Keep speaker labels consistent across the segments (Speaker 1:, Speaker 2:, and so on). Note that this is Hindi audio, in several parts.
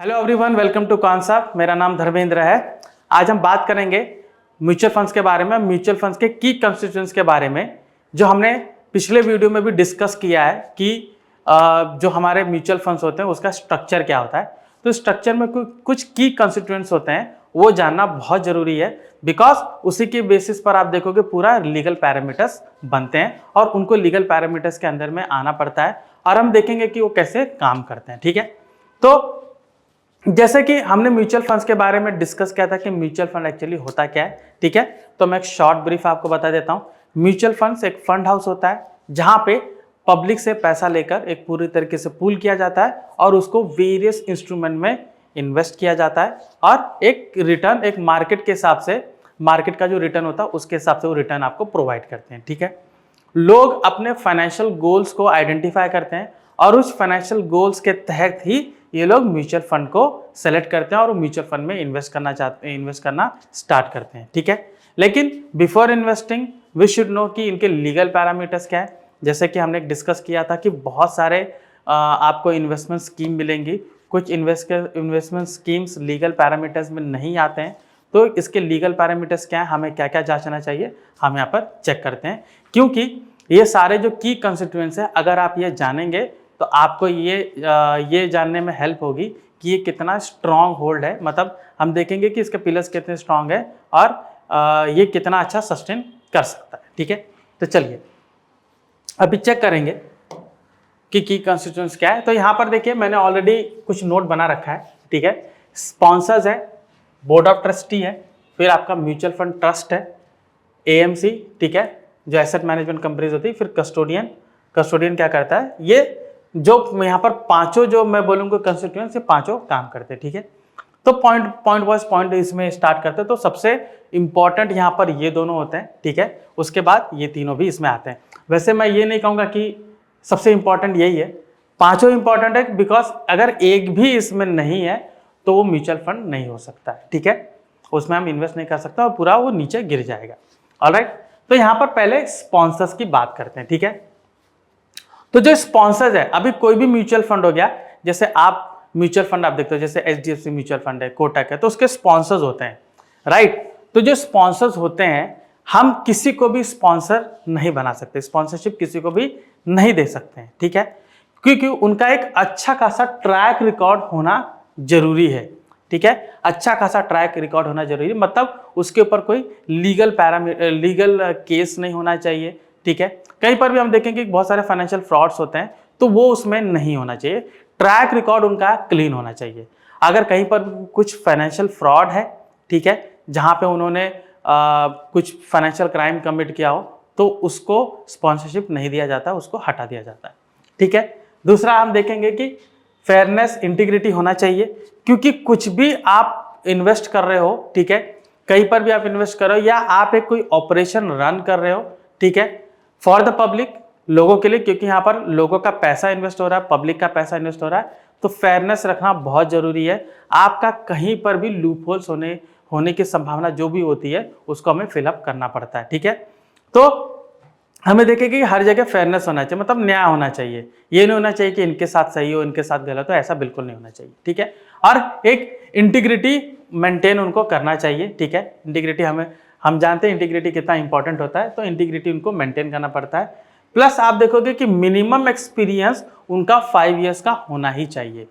Speaker 1: Hello everyone, welcome to concept. मेरा नाम धर्मेंद्र है। आज हम बात करेंगे म्यूचुअल फंड्स के बारे में, म्यूचुअल फंड्स के की कंस्टिट्यूएंट्स के बारे में, जो हमने पिछले वीडियो में भी डिस्कस किया है कि जो हमारे म्यूचुअल फंड्स होते हैं उसका स्ट्रक्चर क्या होता है। तो स्ट्रक्चर में कुछ की कंस्टिट्यूएंट्स होते हैं, वो जानना बहुत जरूरी है, बिकॉज उसी के बेसिस पर आप देखोगे पूरा लीगल पैरामीटर्स बनते हैं और उनको लीगल पैरामीटर्स के अंदर में आना पड़ता है और हम देखेंगे कि वो कैसे काम करते हैं। ठीक है, तो जैसे कि हमने म्यूचुअल फंड्स के बारे में डिस्कस किया था कि म्यूचुअल फंड एक्चुअली होता क्या है। ठीक है, तो मैं एक शॉर्ट ब्रीफ आपको बता देता हूं। म्यूचुअल फंड्स एक फंड हाउस होता है जहां पे पब्लिक से पैसा लेकर एक पूरी तरीके से पूल किया जाता है और उसको वेरियस इंस्ट्रूमेंट में इन्वेस्ट किया जाता है और एक रिटर्न, एक मार्केट के हिसाब से, मार्केट का जो रिटर्न होता है उसके हिसाब से वो रिटर्न आपको प्रोवाइड करते हैं। ठीक है, लोग अपने फाइनेंशियल गोल्स को आइडेंटिफाई करते हैं और उस फाइनेंशियल गोल्स के तहत ही ये लोग म्यूचुअल फंड को सेलेक्ट करते हैं और म्यूचुअल फंड में इन्वेस्ट करना स्टार्ट करते हैं। ठीक है, लेकिन before investing we should know कि इनके लीगल पैरामीटर्स क्या है। जैसे कि हमने डिस्कस किया था कि बहुत सारे आपको इन्वेस्टमेंट स्कीम मिलेंगी, कुछ इन्वेस्टमेंट स्कीम्स लीगल पैरामीटर्स में नहीं आते हैं। तो इसके लीगल पैरामीटर्स क्या है, हमें क्या क्या जांचना चाहिए, हम यहाँ पर चेक करते हैं, क्योंकि ये सारे जो की कंस्टिट्यूएंट्स है, अगर आप ये जानेंगे तो आपको ये जानने में हेल्प होगी कि ये कितना स्ट्रॉन्ग होल्ड है। मतलब हम देखेंगे कि इसके पिलर्स कितने स्ट्रॉन्ग है और ये कितना अच्छा सस्टेन कर सकता है। ठीक है, तो चलिए अभी चेक करेंगे कि की कंस्टिट्यूएंट्स क्या है। तो यहाँ पर देखिए मैंने ऑलरेडी कुछ नोट बना रखा है। ठीक है, स्पॉन्सर्स है, बोर्ड ऑफ ट्रस्टी है, फिर आपका म्यूचुअल फंड ट्रस्ट है, एएमसी, ठीक है, जो एसेट मैनेजमेंट कंपनीज होती है, फिर कस्टोडियन क्या करता है, ये जो यहाँ पर पांचों जो मैं बोलूँगा कंस्टिट्यूएंट्स, ये पांचों काम करते हैं। ठीक है, तो पॉइंट वाइज पॉइंट इसमें स्टार्ट करते हैं। तो सबसे इंपॉर्टेंट यहाँ पर ये दोनों होते हैं। ठीक है, उसके बाद ये तीनों भी इसमें आते हैं। वैसे मैं ये नहीं कहूँगा कि सबसे इंपॉर्टेंट यही है, पांचों इंपॉर्टेंट है, बिकॉज अगर एक भी इसमें नहीं है तो वो म्यूचुअल फंड नहीं हो सकता है। ठीक है, उसमें हम इन्वेस्ट नहीं कर सकते और पूरा वो नीचे गिर जाएगा। ऑलराइट, तो यहाँ पर पहले स्पॉन्सर्स की बात करते हैं। ठीक है, तो जो स्पॉन्सर्स है, अभी कोई भी म्यूचुअल फंड हो गया, जैसे आप म्यूचुअल फंड आप देखते हो, जैसे एचडीएफसी म्यूचुअल फंड है, कोटक है, तो उसके स्पॉन्सर्स होते हैं। राइट, तो जो स्पॉन्सर्स होते हैं, हम किसी को भी स्पॉन्सर नहीं बना सकते, स्पॉन्सरशिप किसी को भी नहीं दे सकते हैं। ठीक है, क्योंकि उनका एक अच्छा खासा ट्रैक रिकॉर्ड होना जरूरी है। ठीक है, अच्छा खासा ट्रैक रिकॉर्ड होना जरूरी है, मतलब उसके ऊपर कोई लीगल केस नहीं होना चाहिए। ठीक है, कहीं पर भी हम देखेंगे कि बहुत सारे फाइनेंशियल फ्रॉड्स होते हैं, तो वो उसमें नहीं होना चाहिए। ट्रैक रिकॉर्ड उनका क्लीन होना चाहिए। अगर कहीं पर कुछ फाइनेंशियल फ्रॉड है, ठीक है, जहां पे उन्होंने कुछ फाइनेंशियल क्राइम कमिट किया हो, तो उसको स्पॉन्सरशिप नहीं दिया जाता, उसको हटा दिया जाता है। ठीक है, दूसरा हम देखेंगे कि फेयरनेस, इंटीग्रिटी होना चाहिए, क्योंकि कुछ भी आप इन्वेस्ट कर रहे हो, ठीक है, कहीं पर भी आप इन्वेस्ट कर रहे हो या आप एक कोई ऑपरेशन रन कर रहे हो, ठीक है, फॉर द पब्लिक, लोगों के लिए, क्योंकि यहाँ पर लोगों का पैसा इन्वेस्ट हो रहा है, पब्लिक का पैसा इन्वेस्ट हो रहा है, तो फेयरनेस रखना बहुत जरूरी है। आपका कहीं पर भी लूप होल्स होने की संभावना जो भी होती है, उसको हमें फिलअप करना पड़ता है। ठीक है, तो हमें देखें कि हर जगह फेयरनेस होना चाहिए, मतलब न्याय होना चाहिए। ये नहीं होना चाहिए कि इनके साथ सही हो, इनके साथ गलत हो, ऐसा बिल्कुल नहीं होना चाहिए। ठीक है, और एक इंटीग्रिटी मेंटेन उनको करना चाहिए। ठीक है, इंटीग्रिटी हम जानते हैं इंटीग्रिटी कितना इंपॉर्टेंट होता है, तो इंटीग्रिटी उनको मेंटेन करना पड़ता है। प्लस आप देखोगे कि मिनिमम एक्सपीरियंस उनका 5 ईयर्स का होना ही चाहिए।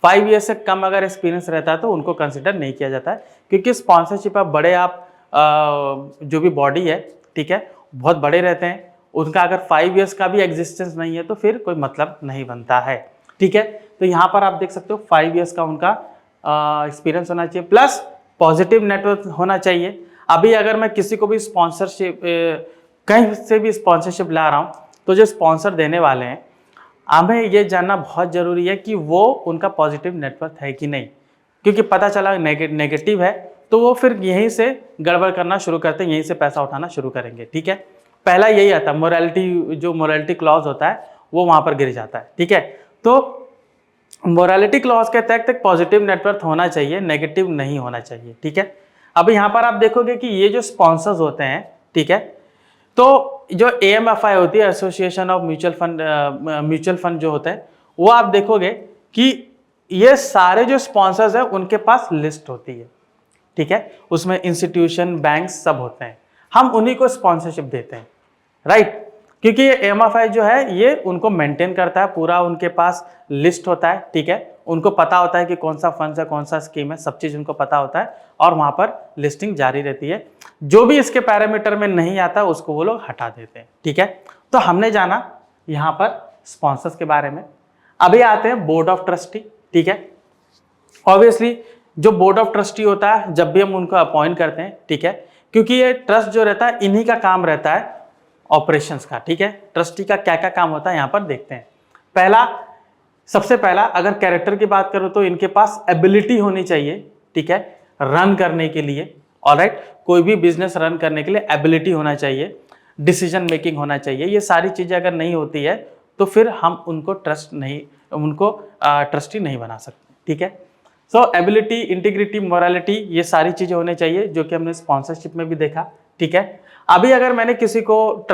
Speaker 1: 5 ईयर्स से कम अगर एक्सपीरियंस रहता है तो उनको कंसिडर नहीं किया जाता है, क्योंकि स्पॉन्सरशिप आप बड़े, आप जो भी बॉडी है, ठीक है, बहुत बड़े रहते हैं, उनका अगर 5 ईयर्स का भी एग्जिस्टेंस नहीं है तो फिर कोई मतलब नहीं बनता है। ठीक है, तो यहाँ पर आप देख सकते हो 5 ईयर्स का उनका एक्सपीरियंस होना चाहिए, प्लस पॉजिटिव नेटवर्क होना चाहिए। अभी अगर मैं किसी को भी स्पॉन्सरशिप, कहीं से भी स्पॉन्सरशिप ला रहा हूँ, तो जो स्पॉन्सर देने वाले हैं, हमें ये जानना बहुत ज़रूरी है कि वो उनका पॉजिटिव नेटवर्क है कि नहीं, क्योंकि पता चला नेगेटिव है तो वो फिर यहीं से गड़बड़ करना शुरू करते हैं, यहीं से पैसा उठाना शुरू करेंगे। ठीक है, पहला यही आता है, मोरालिटी क्लॉज होता है वो वहाँ पर गिर जाता है। ठीक है, तो मोरालिटी क्लॉज के तहत एक पॉजिटिव नेटवर्क होना चाहिए, नेगेटिव नहीं होना चाहिए। ठीक है, अब यहाँ पर आप देखोगे कि ये जो स्पॉन्सर्स होते हैं, ठीक है, तो जो AMFI होती है, एसोसिएशन ऑफ म्यूचुअल फंड जो होता है, वो आप देखोगे कि ये सारे जो स्पॉन्सर्स हैं उनके पास लिस्ट होती है, ठीक है, उसमें इंस्टीट्यूशन, बैंक सब होते हैं, हम उन्हीं को स्पॉन्सरशिप देते हैं, राइट। क्योंकि ये एमएफआई जो है ये उनको मेंटेन करता है, पूरा उनके पास लिस्ट होता है, ठीक है, उनको पता होता है कि कौन सा फंड है, कौन सा स्कीम है, सब चीज उनको पता होता है और वहां पर लिस्टिंग जारी रहती है। जो भी इसके पैरामीटर में नहीं आता उसको वो लोग हटा देते हैं, ठीक है। तो हमने जाना यहाँ पर स्पॉन्सर्स के बारे में। अभी आते हैं बोर्ड ऑफ ट्रस्टी, ठीक है। ऑब्वियसली जो बोर्ड ऑफ ट्रस्टी होता है जब भी हम उनको अपॉइंट करते हैं, ठीक है, क्योंकि ये ट्रस्ट जो रहता है इन्हीं का काम रहता है ऑपरेशंस का, ठीक है। ट्रस्टी का क्या क्या काम होता है यहाँ पर देखते हैं। सबसे पहला अगर कैरेक्टर की बात करूँ तो इनके पास एबिलिटी होनी चाहिए, ठीक है, रन करने के लिए, ऑलराइट। कोई भी बिजनेस रन करने के लिए एबिलिटी होना चाहिए, डिसीजन मेकिंग होना चाहिए। ये सारी चीजें अगर नहीं होती है तो फिर हम उनको ट्रस्टी नहीं बना सकते, ठीक है। सो एबिलिटी, इंटीग्रिटी, मोरालिटी, ये सारी चीजें होने चाहिए जो कि हमने स्पॉन्सरशिप में भी देखा, ठीक है। अभी अगर मैंने किसी को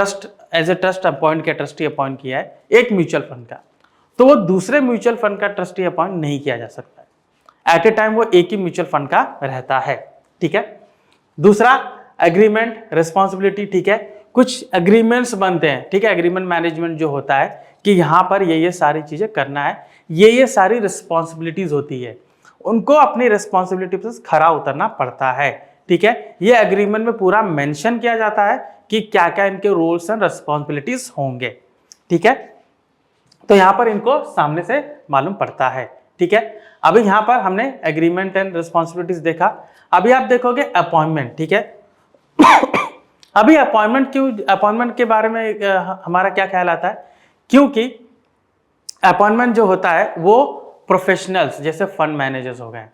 Speaker 1: एज ए ट्रस्ट अपॉइंट किया, ट्रस्टी अपॉइंट किया है एक म्यूचुअल फंड का, तो वो दूसरे म्यूचुअल फंड का ट्रस्टी अपॉइंट नहीं किया जा सकता है। एट ए टाइम वो एक ही म्यूचुअल फंड का रहता है, ठीक है। दूसरा एग्रीमेंट, रिस्पॉन्सिबिलिटी, ठीक है, कुछ एग्रीमेंट्स बनते हैं, ठीक है। एग्रीमेंट मैनेजमेंट जो होता है कि यहाँ पर ये सारी चीजें करना है, ये सारी रिस्पॉन्सिबिलिटीज होती है, उनको अपनी रिस्पॉन्सिबिलिटी से खरा उतरना पड़ता है, ठीक है। ये एग्रीमेंट में पूरा मेंशन किया जाता है कि क्या क्या इनके रोल्स एंड रिस्पॉन्सिबिलिटीज होंगे, ठीक है। तो यहाँ पर इनको सामने से मालूम पड़ता है, ठीक है। अभी यहाँ पर हमने एग्रीमेंट एंड रिस्पॉन्सिबिलिटीज देखा। अभी आप देखोगे अपॉइंटमेंट, ठीक है। अभी अपॉइंटमेंट के बारे में हमारा क्या ख्याल आता है, क्योंकि अपॉइंटमेंट जो होता है वो प्रोफेशनल्स जैसे फंड मैनेजर्स हो गए,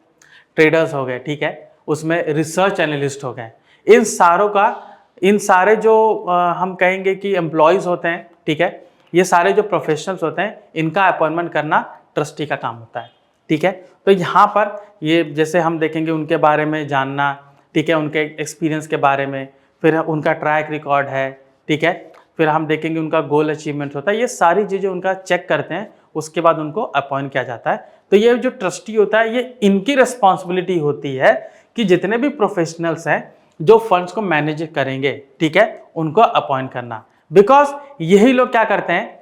Speaker 1: ट्रेडर्स हो गए, ठीक है, उसमें रिसर्च एनालिस्ट हो गए, इन सारे जो हम कहेंगे कि एम्प्लॉयज होते हैं, ठीक है, ये सारे जो प्रोफेशनल्स होते हैं इनका अपॉइंटमेंट करना ट्रस्टी का काम होता है, ठीक है। तो यहाँ पर ये जैसे हम देखेंगे उनके बारे में जानना, ठीक है, उनके एक्सपीरियंस के बारे में, फिर उनका ट्रैक रिकॉर्ड है, ठीक है, फिर हम देखेंगे उनका गोल अचीवमेंट होता है, ये सारी चीज़ें उनका चेक करते हैं, उसके बाद उनको अपॉइंट किया जाता है। तो ये जो ट्रस्टी होता है ये इनकी रिस्पॉन्सिबिलिटी होती है कि जितने भी प्रोफेशनल्स हैं जो फंड्स को मैनेज करेंगे, ठीक है, उनको अपॉइंट करना। बिकॉज यही लोग क्या करते हैं,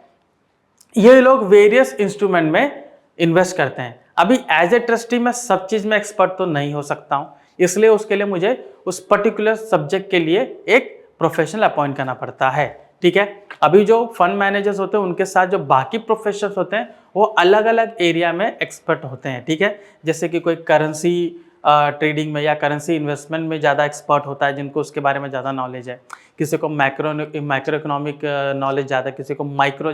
Speaker 1: यही लोग वेरियस इंस्ट्रूमेंट में इन्वेस्ट करते हैं। अभी एज ए ट्रस्टी मैं सब चीज में एक्सपर्ट तो नहीं हो सकता हूं, इसलिए उसके लिए मुझे उस पर्टिकुलर सब्जेक्ट के लिए एक प्रोफेशनल अपॉइंट करना पड़ता है, ठीक है। अभी जो फंड मैनेजर्स होते हैं उनके साथ जो बाकी प्रोफेशनल्स होते हैं वो अलग अलग एरिया में एक्सपर्ट होते हैं, ठीक है। जैसे कि कोई करेंसी ट्रेडिंग में या करेंसी इन्वेस्टमेंट में ज़्यादा एक्सपर्ट होता है, जिनको उसके बारे में ज़्यादा नॉलेज है। किसी को माइक्रो इकोनॉमिक नॉलेज ज़्यादा, किसी को माइक्रो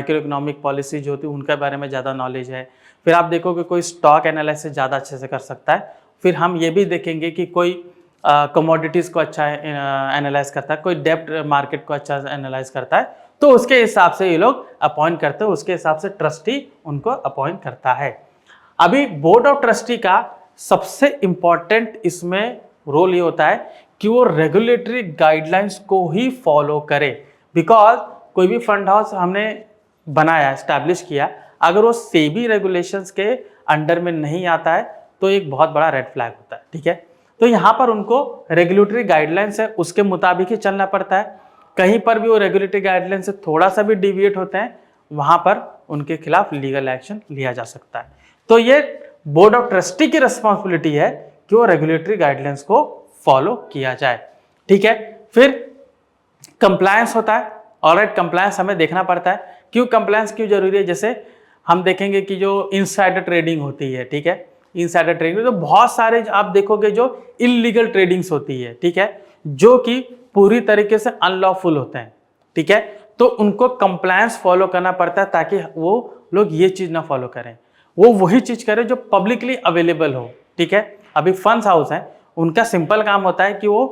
Speaker 1: इकोनॉमिक पॉलिसी जो होती है उनके बारे में ज़्यादा नॉलेज है। फिर आप देखोगे कोई स्टॉक एनालिसिस ज़्यादा अच्छे से कर सकता है। फिर हम ये भी देखेंगे कि कोई कमोडिटीज़ को अच्छा एनालाइज करता है, कोई डेब्ट मार्केट को अच्छा एनालाइज करता है, तो उसके हिसाब से ये लोग अपॉइंट करते हैं, उसके हिसाब से ट्रस्टी उनको अपॉइंट करता है। अभी बोर्ड ऑफ ट्रस्टी का सबसे इंपॉर्टेंट इसमें रोल ये होता है कि वो रेगुलेटरी गाइडलाइंस को ही फॉलो करे। बिकॉज कोई भी फंड हाउस हमने बनाया, एस्टैब्लिश किया, अगर वो सेबी रेगुलेशंस के अंडर में नहीं आता है तो एक बहुत बड़ा रेड फ्लैग होता है, ठीक है। तो यहाँ पर उनको रेगुलेटरी गाइडलाइंस है उसके मुताबिक ही चलना पड़ता है। कहीं पर भी वो रेगुलेटरी गाइडलाइंस से थोड़ा सा भी डिविएट होते हैं वहाँ पर उनके खिलाफ लीगल एक्शन लिया जा सकता है। तो ये बोर्ड ऑफ ट्रस्टी की रिस्पॉन्सिबिलिटी है कि वो रेगुलेटरी गाइडलाइंस को फॉलो किया जाए, ठीक है। फिर कंप्लायंस होता है, ऑलराइट, कंप्लायंस हमें देखना पड़ता है। क्यों कंप्लायंस क्यों जरूरी है, जैसे हम देखेंगे कि जो इनसाइडर ट्रेडिंग होती है, ठीक है, इनसाइडर ट्रेडिंग तो बहुत सारे आप देखोगे जो इलीगल ट्रेडिंग्स होती है, ठीक है, जो कि पूरी तरीके से अनलॉफुल होते हैं, ठीक है। तो उनको कंप्लायंस फॉलो करना पड़ता है ताकि वो लोग ये चीज ना फॉलो करें, वो वही चीज करें जो पब्लिकली अवेलेबल हो, ठीक है। अभी फंड्स हाउस हैं, उनका सिंपल काम होता है कि वो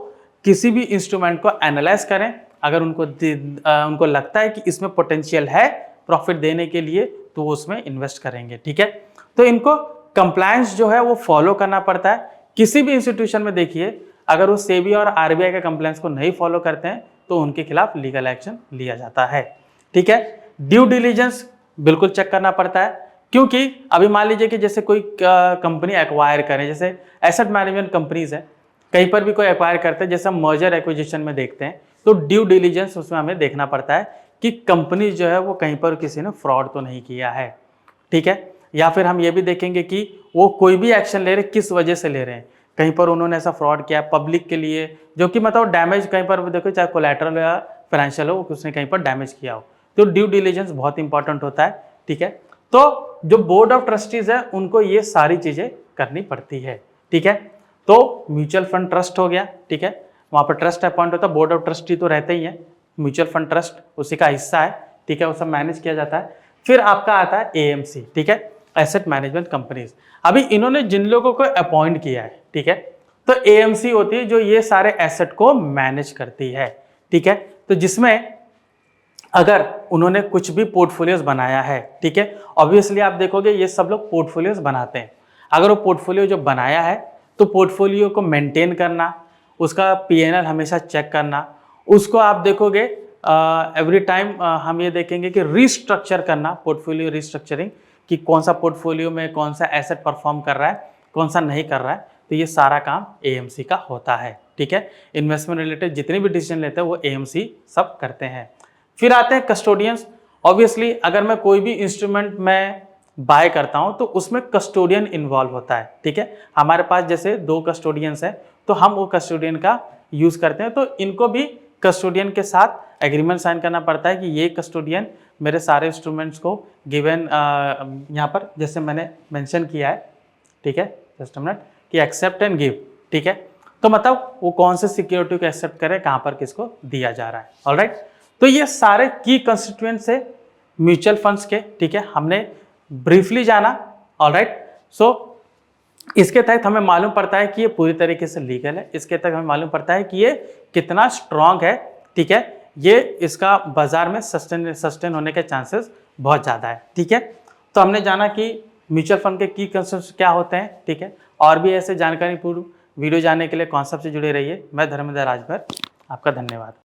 Speaker 1: किसी भी इंस्ट्रूमेंट को एनालाइज करें, अगर उनको लगता है कि इसमें पोटेंशियल है प्रॉफिट देने के लिए तो वो उसमें इन्वेस्ट करेंगे, ठीक है। तो इनको कंप्लायंस जो है वो फॉलो करना पड़ता है। किसी भी इंस्टीट्यूशन में देखिए अगर वो सेबी और आरबीआई के कंप्लायंस को नहीं फॉलो करते हैं तो उनके खिलाफ लीगल एक्शन लिया जाता है, ठीक है। ड्यू डिलीजेंस बिल्कुल चेक करना पड़ता है, क्योंकि अभी मान लीजिए कि जैसे कोई कंपनी एक्वायर करें, जैसे एसेट मैनेजमेंट कंपनीज है, कहीं पर भी कोई एक्वायर करते हैं, जैसे हम मर्जर एक्विजिशन में देखते हैं, तो ड्यू डिलीजेंस उसमें हमें देखना पड़ता है कि कंपनी जो है वो कहीं पर किसी ने फ्रॉड तो नहीं किया है, ठीक है। या फिर हम ये भी देखेंगे कि वो कोई भी एक्शन ले रहे किस वजह से ले रहे हैं, कहीं पर उन्होंने ऐसा फ्रॉड किया पब्लिक के लिए, जो कि मतलब डैमेज कहीं पर भी देखो, चाहे कोलैटरल या फाइनेंशियल हो, उसने कहीं पर डैमेज किया हो, तो ड्यू डिलीजेंस बहुत इंपॉर्टेंट होता है, ठीक है। तो जो बोर्ड ऑफ ट्रस्टीज है उनको ये सारी चीजें करनी पड़ती है, ठीक है। तो म्यूचुअल फंड ट्रस्ट हो गया, ठीक है, वहां पर ट्रस्ट अपॉइंट होता है, बोर्ड ऑफ ट्रस्टी तो रहते ही है, म्यूचुअल फंड ट्रस्ट उसी का हिस्सा है, ठीक है, वो सब मैनेज किया जाता है। फिर आपका आता है एएमसी, ठीक है, एसेट मैनेजमेंट कंपनीज। अभी इन्होंने जिन लोगों को अपॉइंट किया है, ठीक है, तो एएमसी होती है जो ये सारे एसेट को मैनेज करती है, ठीक है। तो जिसमें अगर उन्होंने कुछ भी पोर्टफोलियोज बनाया है, ठीक है, ऑब्वियसली आप देखोगे ये सब लोग पोर्टफोलियोज बनाते हैं। अगर वो पोर्टफोलियो जो बनाया है तो पोर्टफोलियो को मेंटेन करना, उसका पीएनएल हमेशा चेक करना, उसको आप देखोगे एवरी टाइम हम ये देखेंगे कि रिस्ट्रक्चर करना, पोर्टफोलियो रिस्ट्रक्चरिंग, कि कौन सा पोर्टफोलियो में कौन सा एसेट परफॉर्म कर रहा है, कौन सा नहीं कर रहा है, तो ये सारा काम एएमसी का होता है, ठीक है। इन्वेस्टमेंट रिलेटेड जितने भी डिसीजन लेते हैं वो एएमसी सब करते हैं। फिर आते हैं कस्टोडियंस। ऑब्वियसली अगर मैं कोई भी इंस्ट्रूमेंट में बाय करता हूं तो उसमें कस्टोडियन इन्वॉल्व होता है, ठीक है। हमारे पास जैसे 2 कस्टोडियंस है तो हम वो कस्टोडियन का यूज करते हैं, तो इनको भी कस्टोडियन के साथ एग्रीमेंट साइन करना पड़ता है कि ये कस्टोडियन मेरे सारे इंस्ट्रूमेंट्स को गिवन यहाँ पर जैसे मैंने मेंशन किया है, ठीक है, जस्ट अ मिनट, कि एक्सेप्ट एंड गिव, ठीक है। तो मतलब वो कौन से सिक्योरिटी को एक्सेप्ट करे, कहाँ पर किसको दिया जा रहा है, ऑलराइट। तो ये सारे की कंस्टिट्यूएंट्स है म्यूचुअल फंड्स के, ठीक है, हमने ब्रीफली जाना, ऑलराइट। सो इसके तहत हमें मालूम पड़ता है कि ये पूरी तरीके से लीगल है, इसके तहत हमें मालूम पड़ता है कि ये कितना स्ट्रांग है, ठीक है, ये इसका बाजार में सस्टेन होने के चांसेस बहुत ज़्यादा है, ठीक है। तो हमने जाना कि म्यूचुअल फंड के की कंसेप्ट क्या होते हैं, ठीक है, और भी ऐसे जानकारी पूर्ण वीडियो जानने के लिए कॉन्सेप्ट से जुड़े रहिए। मैं धर्मेंद्र राजभर, आपका धन्यवाद।